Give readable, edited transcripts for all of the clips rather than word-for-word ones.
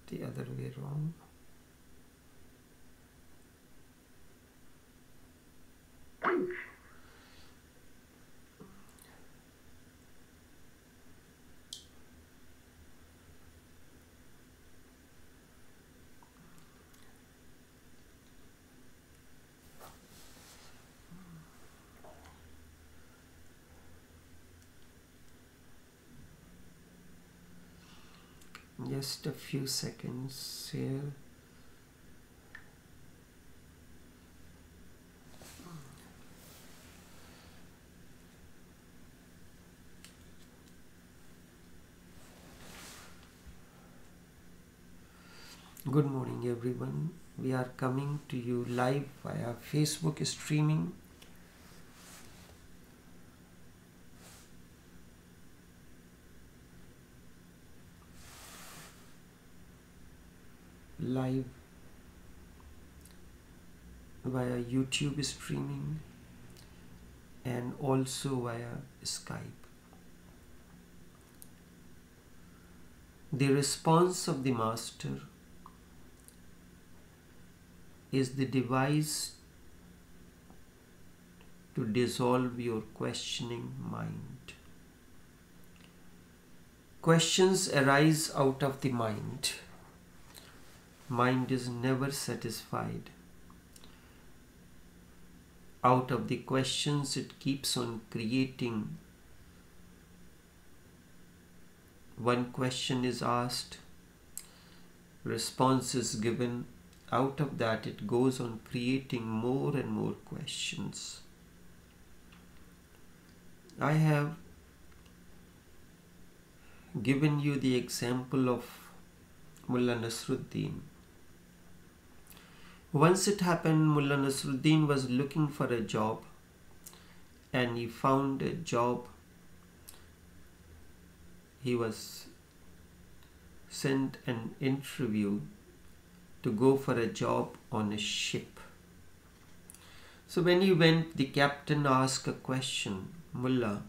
the other way around. Just a few seconds here. Good morning everyone. We are coming to you live via Facebook streaming. Live via YouTube streaming and also via Skype. The response of the Master is the device to dissolve your questioning mind. Questions arise out of the mind. Mind is never satisfied. Out of the questions it keeps on creating. One question is asked, response is given. Out of that it goes on creating more and more questions. I have given you the example of Mullah Nasruddin. Once it happened, Mullah Nasruddin was looking for a job and he found a job. He was sent an interview to go for a job on a ship. So when he went, the captain asked a question, Mullah,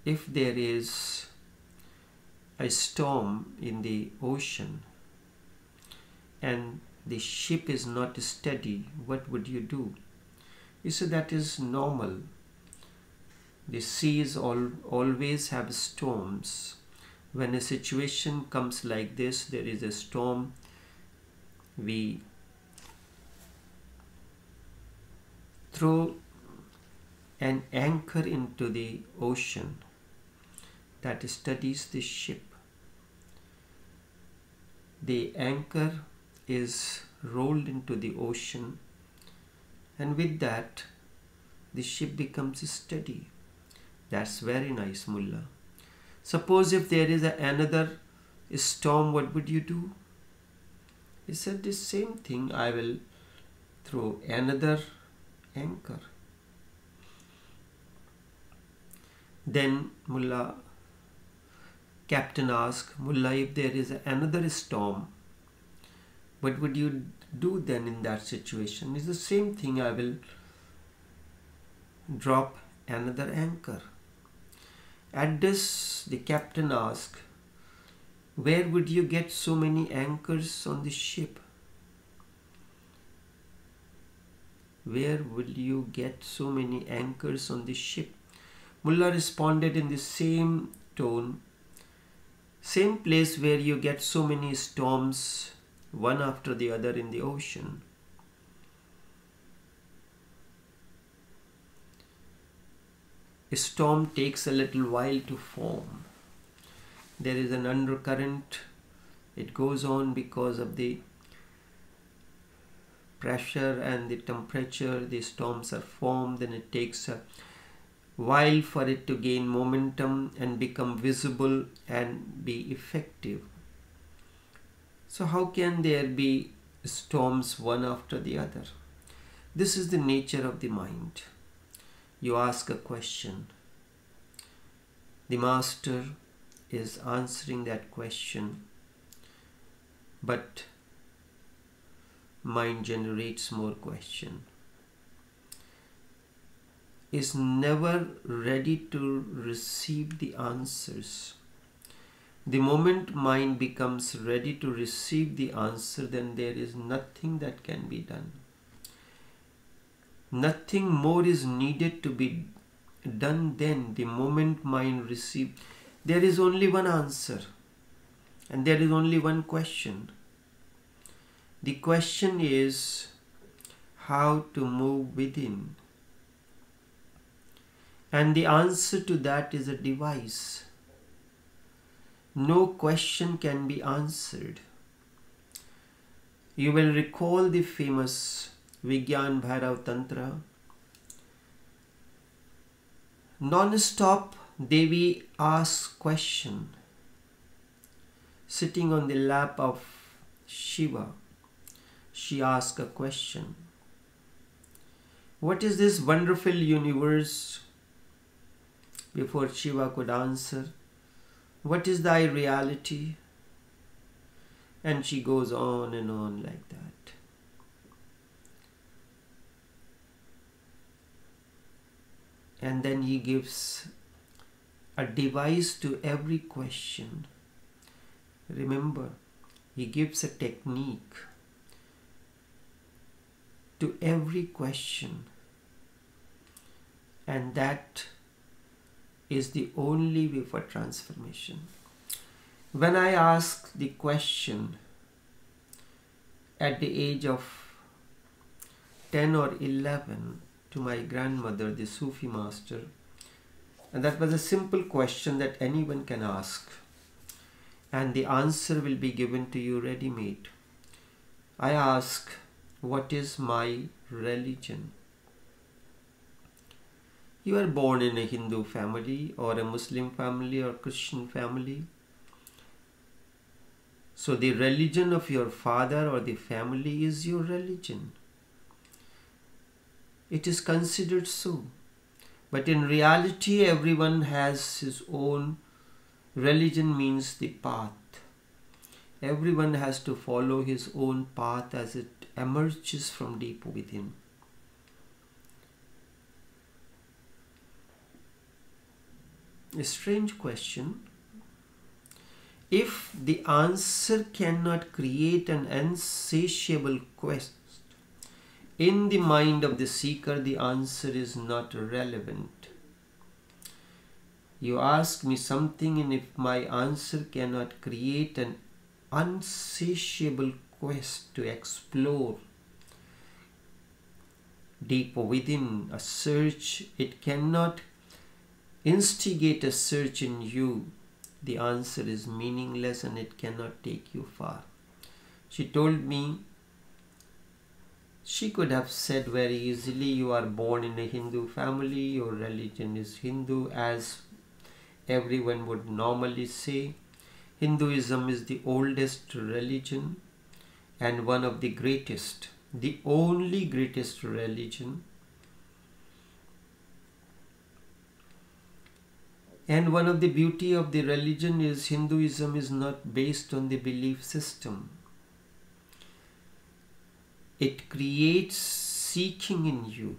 if there is a storm in the ocean and the ship is not steady, what would you do? He said, that is normal. The seas always have storms. When a situation comes like this, there is a storm, we throw an anchor into the ocean that steadies the ship. The anchor is rolled into the ocean, and with that the ship becomes steady. That's very nice, Mullah. Suppose if there is another storm, what would you do? He said, the same thing, I will throw another anchor. Then captain asked, Mullah, if there is another storm, what would you do then in that situation? It's the same thing, I will drop another anchor. At this, the captain asked, where would you get so many anchors on the ship? Where will you get so many anchors on the ship? Mullah responded in the same tone, same place where you get so many storms, one after the other in the ocean. A storm takes a little while to form. There is an undercurrent. It goes on because of the pressure and the temperature. The storms are formed, and it takes a while for it to gain momentum and become visible and be effective. So how can there be storms one after the other? This is the nature of the mind. You ask a question. The master is answering that question, but mind generates more question. Is never ready to receive the answers. The moment mind becomes ready to receive the answer, then there is nothing that can be done. Nothing more is needed to be done then. The moment mind receives, there is only one answer and there is only one question. The question is how to move within. And the answer to that is a devise. No question can be answered. You will recall the famous Vigyan Bhairav Tantra. Non-stop Devi asks question. Sitting on the lap of Shiva, she asks a question. What is this wonderful universe? Before Shiva could answer, what is thy reality? And she goes on and on like that. And then he gives a devise to every question. Remember, he gives a technique to every question. And that is the only way for transformation. When I asked the question at the age of 10 or 11 to my grandmother, the Sufi master, and that was a simple question that anyone can ask, and the answer will be given to you ready-made. I ask, what is my religion? You are born in a Hindu family or a Muslim family or Christian family. So the religion of your father or the family is your religion. It is considered so. But in reality, everyone has his own religion, means the path. Everyone has to follow his own path as it emerges from deep within. A strange question. If the answer cannot create an insatiable quest in the mind of the seeker, the answer is not relevant. You ask me something, and if my answer cannot create an insatiable quest to explore deep within, a search, it cannot instigate a search in you, the answer is meaningless and it cannot take you far. She told me, she could have said very easily, you are born in a Hindu family, your religion is Hindu, as everyone would normally say. Hinduism is the oldest religion and one of the greatest, the only greatest religion. And one of the beauty of the religion is Hinduism is not based on the belief system. It creates seeking in you.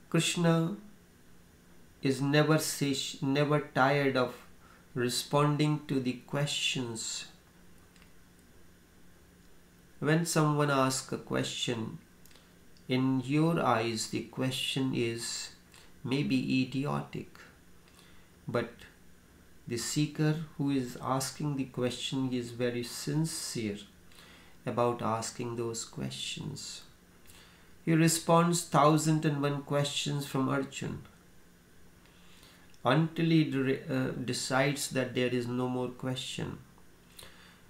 Krishna is never tired of responding to the questions. When someone asks a question, in your eyes the question is maybe idiotic, but the seeker who is asking the question is very sincere about asking those questions. He responds 1001 questions from Arjun until he decides that there is no more question.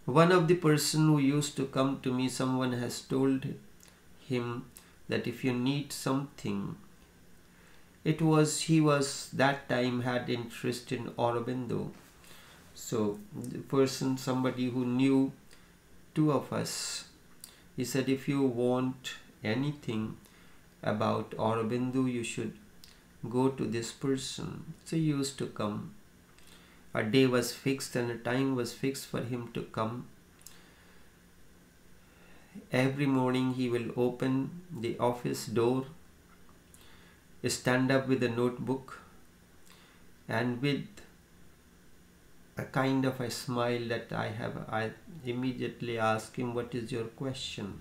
One of the person who used to come to me, someone has told him that if you need something, he was that time had interest in Aurobindo. So the person, somebody who knew two of us, he said, if you want anything about Aurobindo, you should go to this person. So he used to come. A day was fixed and a time was fixed for him to come. Every morning he will open the office door, stand up with a notebook and with a kind of a smile that I immediately asked him, "What is your question?"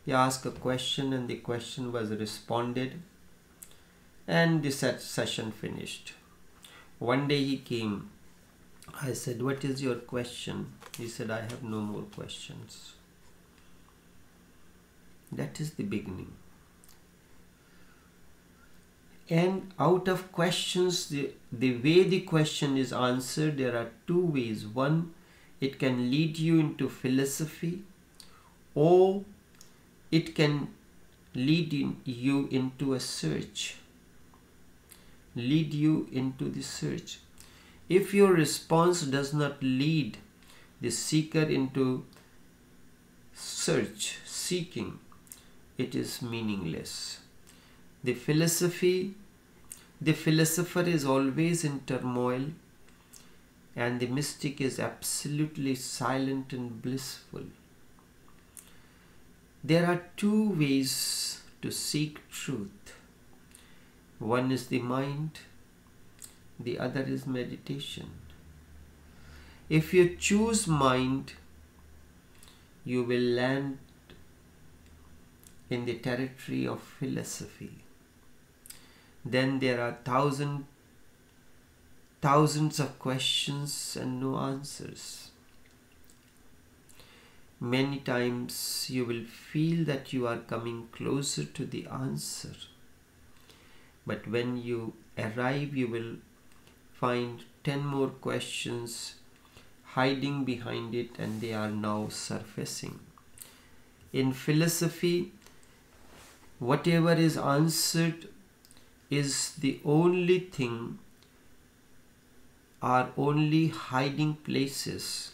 He asked a question and the question was responded, and the session finished. One day he came. I said, "What is your question?" He said, "I have no more questions." That is the beginning. And out of questions, the way the question is answered, there are two ways. One, it can lead you into philosophy, or it can lead you into a search. Lead you into the search. If your response does not lead the seeker into search, seeking, it is meaningless. The philosopher is always in turmoil, and the mystic is absolutely silent and blissful. There are two ways to seek truth. One is the mind, the other is meditation. If you choose mind, you will land in the territory of philosophy. Then there are thousands of questions and no answers. Many times you will feel that you are coming closer to the answer. But when you arrive, you will find 10 more questions hiding behind it, and they are now surfacing. In philosophy, whatever is answered is the only thing, are only hiding places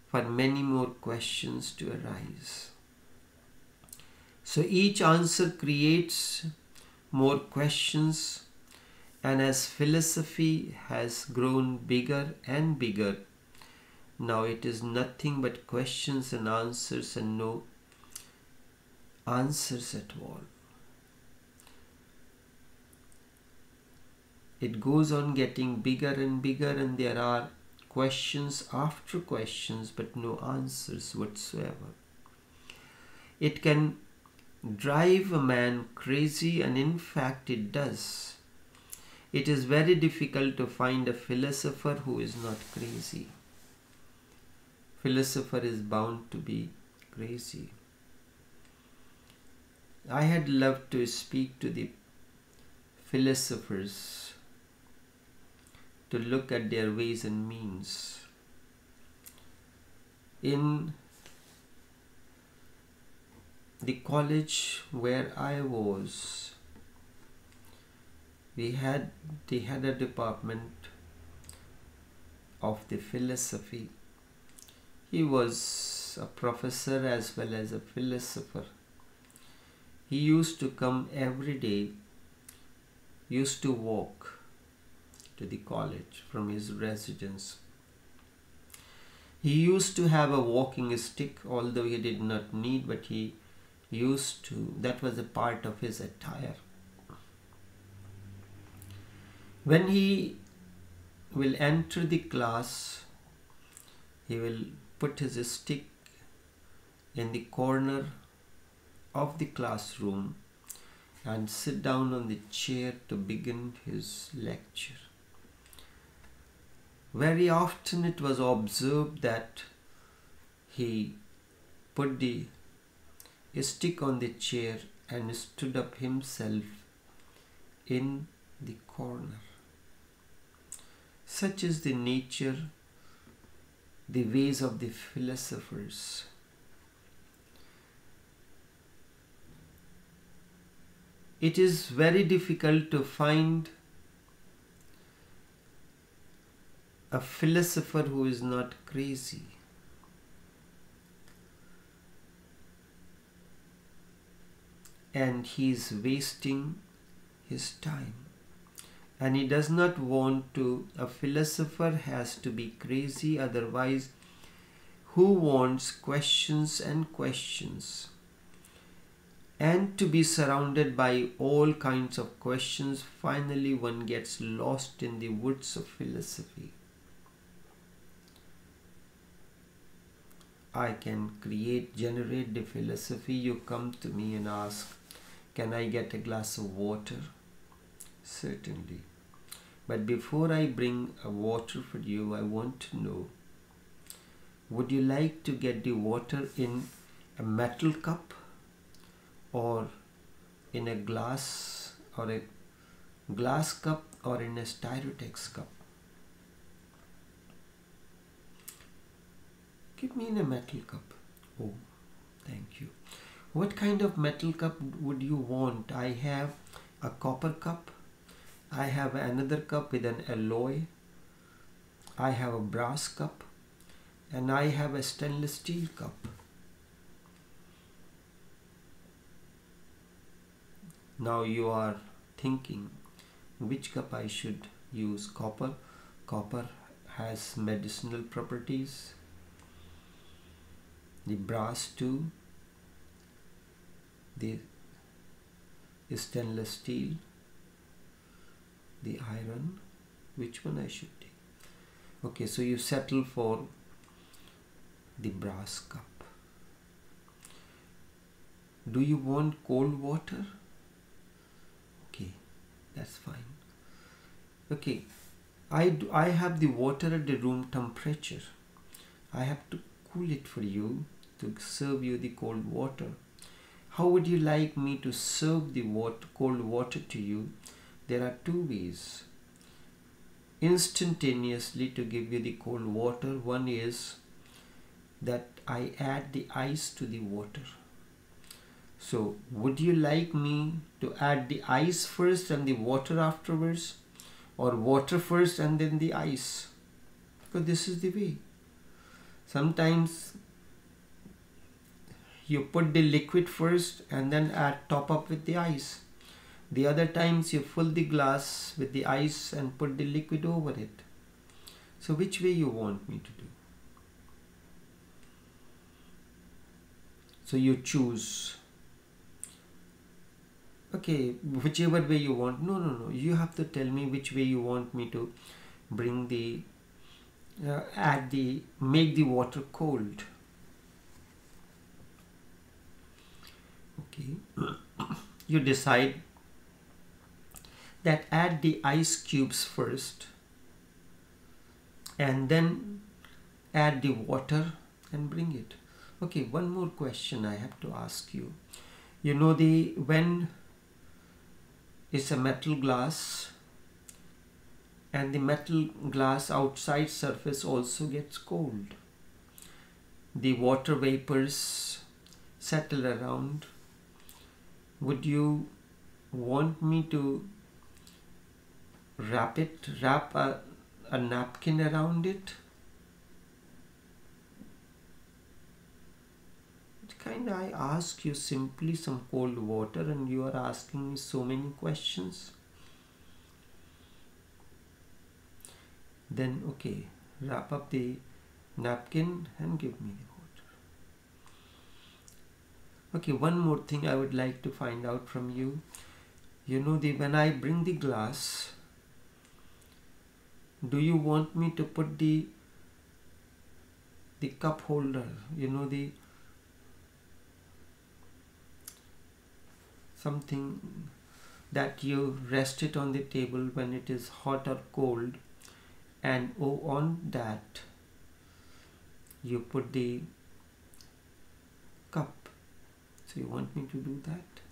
for many more questions to arise. So each answer creates more questions, and as philosophy has grown bigger and bigger, now it is nothing but questions and answers and no answers at all. It goes on getting bigger and bigger, and there are questions after questions but no answers whatsoever. It can drive a man crazy, and in fact it does. It is very difficult to find a philosopher who is not crazy. Philosopher is bound to be crazy. I had loved to speak to the philosophers, to look at their ways and means. In the college where I was, they had a department of the philosophy. He was a professor as well as a philosopher. He used to come every day, used to walk to the college from his residence. He used to have a walking stick, although he did not need, but he used to. That was a part of his attire. When he will enter the class, he will put his stick in the corner of the classroom and sit down on the chair to begin his lecture. Very often it was observed that he put the stick on the chair and stood up himself in the corner. Such is the nature, the ways of the philosophers. It is very difficult to find a philosopher who is not crazy. And he is wasting his time. And he does not want to. A philosopher has to be crazy, otherwise, who wants questions and questions? and to be surrounded by all kinds of questions, finally one gets lost in the woods of philosophy. I can generate the philosophy. You come to me and ask, can I get a glass of water? Certainly. But before I bring a water for you, I want to know, would you like to get the water in a metal cup or in a glass, or a glass cup, or in a Styrotex cup? Give me in a metal cup. Oh, thank you. What kind of metal cup would you want? I have a copper cup. I have another cup with an alloy. I have a brass cup. And I have a stainless steel cup. Now you are thinking which cup I should use. Copper. Copper has medicinal properties. The brass too. The stainless steel. The iron. Which one I should take? Okay, so you settle for the brass cup. Do you want cold water? Okay, that's fine. Okay, I have the water at the room temperature. I have to cool it for you to serve you the cold water. How would you like me to serve the cold water to you? There are two ways. Instantaneously to give you the cold water. One is that I add the ice to the water. So would you like me to add the ice first and the water afterwards, or water first and then the ice? Because this is the way. Sometimes you put the liquid first and then top up with the ice. The other times you fill the glass with the ice and put the liquid over it. So which way you want me to do? So you choose. Okay, whichever way you want. No. You have to tell me which way you want me to bring the, make the water cold. Okay. You decide that add the ice cubes first and then add the water and bring it. Okay, one more question I have to ask you. You know, when it's a metal glass, and the metal glass outside surface also gets cold. The water vapors settle around. Would you want me to wrap a napkin around it? I ask you simply some cold water and you are asking me so many questions. Then okay, wrap up the napkin and give me the water. Okay, one more thing I would like to find out from you. You know, when I bring the glass, do you want me to put the cup holder, you know, something that you rest it on the table when it is hot or cold, and on that you put the cup? So you want me to do that?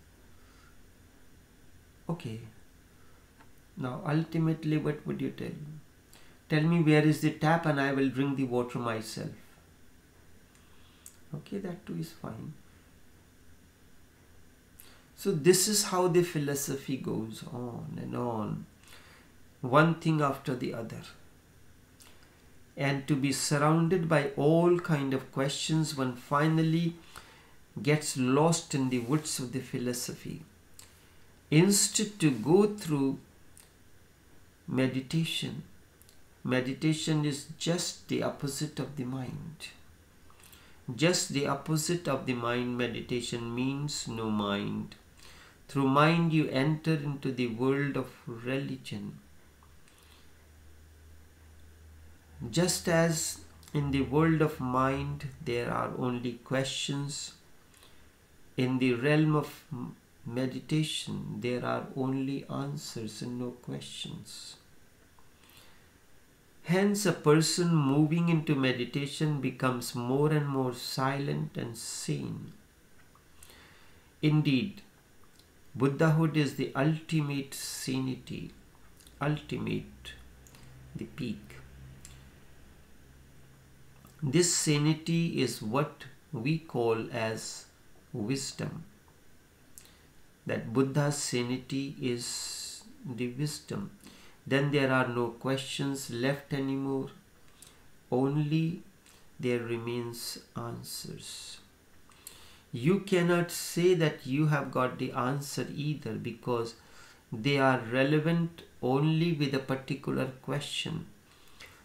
Okay. Now ultimately what would you tell me? Tell me where is the tap and I will bring the water myself. Okay, that too is fine. So this is how the philosophy goes on and on, one thing after the other. And to be surrounded by all kind of questions, one finally gets lost in the woods of the philosophy. Instead to go through meditation. Meditation is just the opposite of the mind. Just the opposite of the mind meditation means no mind. Through mind you enter into the world of religion. Just as in the world of mind there are only questions, in the realm of meditation there are only answers and no questions. Hence, a person moving into meditation becomes more and more silent and sane. Indeed, Buddhahood is the ultimate sanity, ultimate, the peak. This sanity is what we call as wisdom. That Buddha's sanity is the wisdom. Then there are no questions left anymore. Only there remains answers. You cannot say that you have got the answer either, because they are relevant only with a particular question.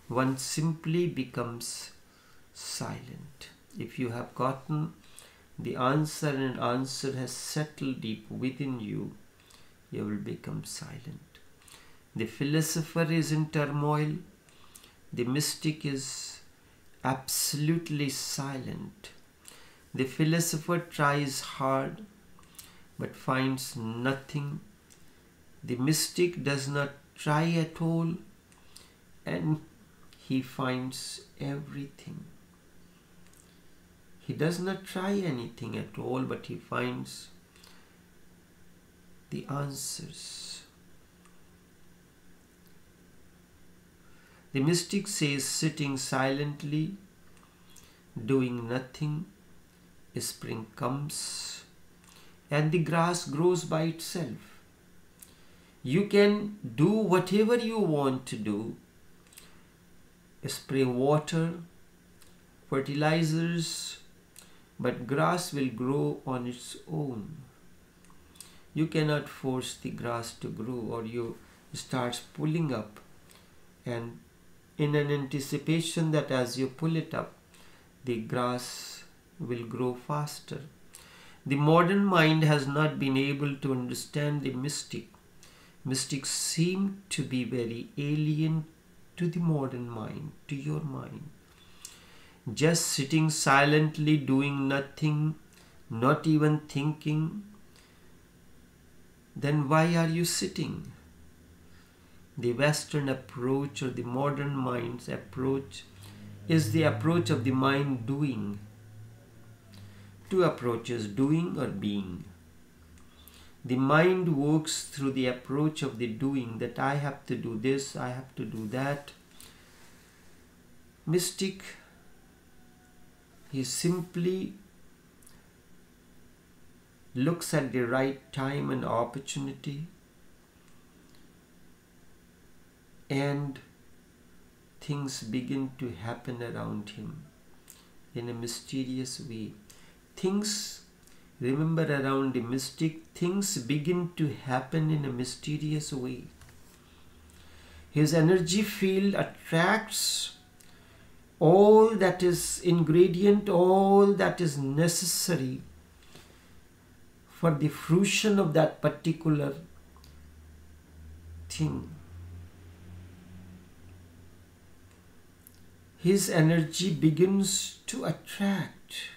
One simply becomes silent. If you have gotten the answer and answer has settled deep within you, you will become silent. The philosopher is in turmoil. The mystic is absolutely silent. The philosopher tries hard but finds nothing. The mystic does not try at all and he finds everything. He does not try anything at all, but he finds the answers. The mystic says, sitting silently, doing nothing, spring comes and the grass grows by itself. You can do whatever you want to do. Spray water, fertilizers, but grass will grow on its own. You cannot force the grass to grow, or you start pulling up, and in an anticipation that as you pull it up, the grass will grow faster. The modern mind has not been able to understand the mystic. Mystics seem to be very alien to the modern mind, to your mind. Just sitting silently, doing nothing, not even thinking, then why are you sitting? The Western approach, or the modern mind's approach, is the approach of the mind doing. Two approaches, doing or being. The mind works through the approach of the doing, that I have to do this, I have to do that. Mystic, he simply looks at the right time and opportunity and things begin to happen around him in a mysterious way. Things, remember, around the mystic, things begin to happen in a mysterious way. His energy field attracts all that is ingredient, all that is necessary for the fruition of that particular thing. His energy begins to attract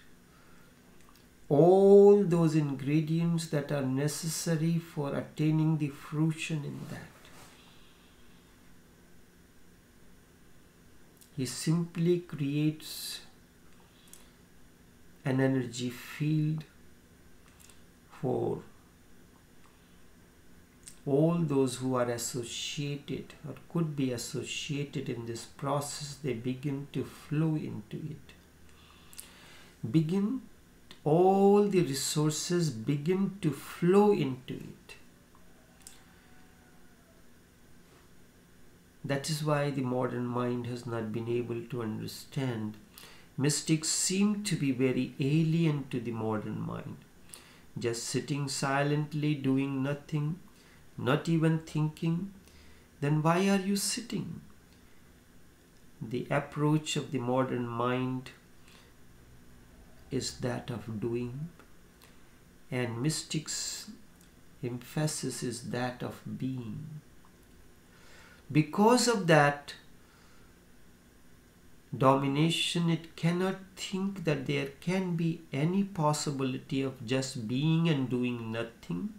all those ingredients that are necessary for attaining the fruition in that. He simply creates an energy field for all those who are associated or could be associated in this process. They begin to flow into it. All the resources begin to flow into it. That is why the modern mind has not been able to understand. Mystics seem to be very alien to the modern mind. Just sitting silently, doing nothing, not even thinking, then why are you sitting? The approach of the modern mind is that of doing, and mystics' emphasis is that of being. Because of that domination, it cannot think that there can be any possibility of just being and doing nothing.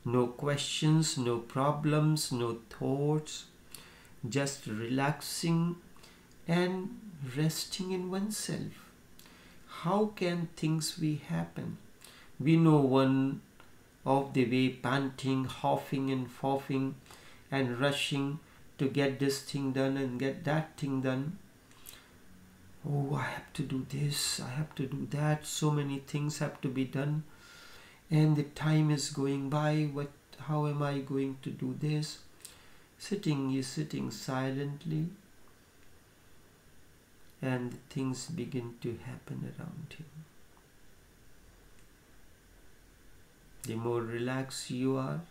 No questions, no problems, no thoughts, just relaxing and resting in oneself. How can things be happen? We know one of the way panting, huffing and puffing and rushing to get this thing done and get that thing done. Oh, I have to do this, I have to do that, so many things have to be done, and the time is going by. How am I going to do this? He is sitting silently, and things begin to happen around him. The more relaxed you are,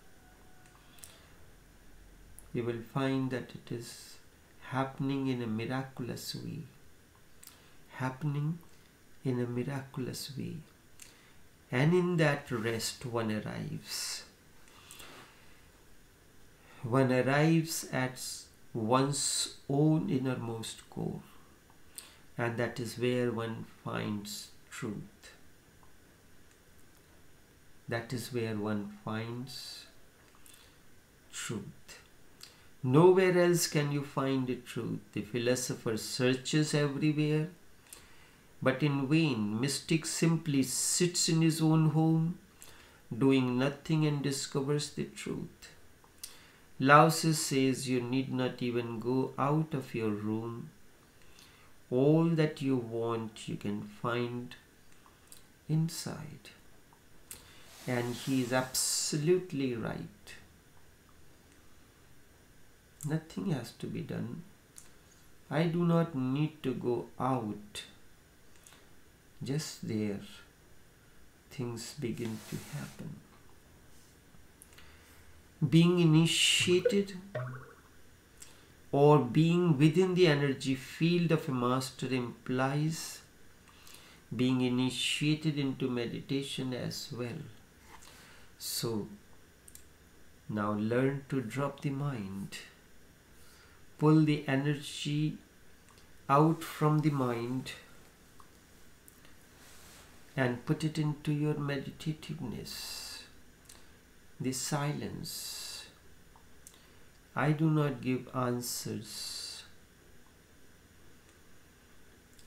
you will find that it is happening in a miraculous way. Happening in a miraculous way. And in that rest one arrives. One arrives at one's own innermost core. And that is where one finds truth. That is where one finds truth. Nowhere else can you find the truth. The philosopher searches everywhere, but in vain. Mystic simply sits in his own home, doing nothing, and discovers the truth. Lao Tzu says you need not even go out of your room. All that you want you can find inside. And he is absolutely right. Nothing has to be done. I do not need to go out. Just there, things begin to happen. Being initiated or being within the energy field of a master implies being initiated into meditation as well. So, now learn to drop the mind. Pull the energy out from the mind and put it into your meditativeness, the silence. I do not give answers.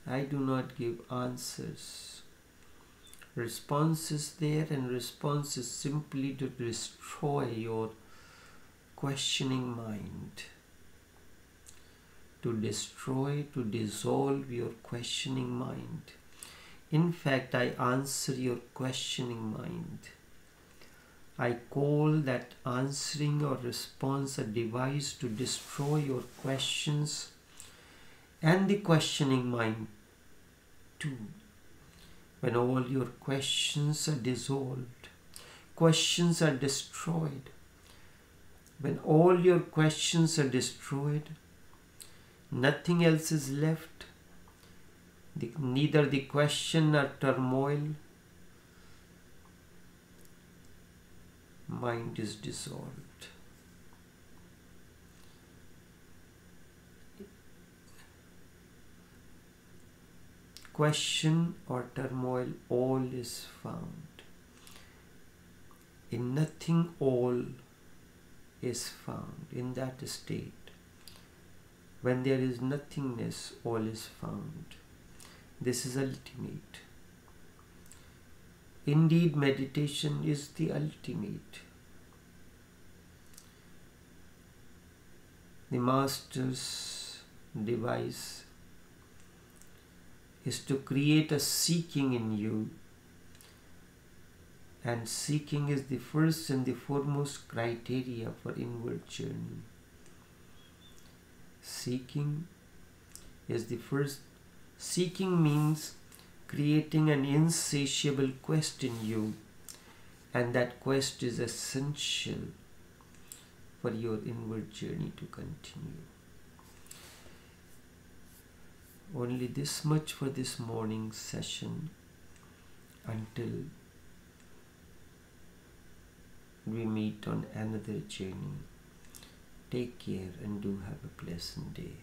I do not give answers. Response is there, and response is simply to destroy your questioning mind. To destroy, to dissolve your questioning mind. In fact, I answer your questioning mind. I call that answering or response a device to destroy your questions and the questioning mind too. When all your questions are dissolved, questions are destroyed. When all your questions are destroyed, nothing else is left. Neither the question nor turmoil. Mind is dissolved. Question or turmoil, all is found. In nothing, all is found. In that state, when there is nothingness, all is found. This is ultimate. Indeed, meditation is the ultimate. The master's device is to create a seeking in you, and seeking is the first and the foremost criteria for inward journey. Seeking is the first. Seeking means creating an insatiable quest in you, and that quest is essential for your inward journey to continue. only this much for this morning session until we meet on another journey. Take care and do have a pleasant day.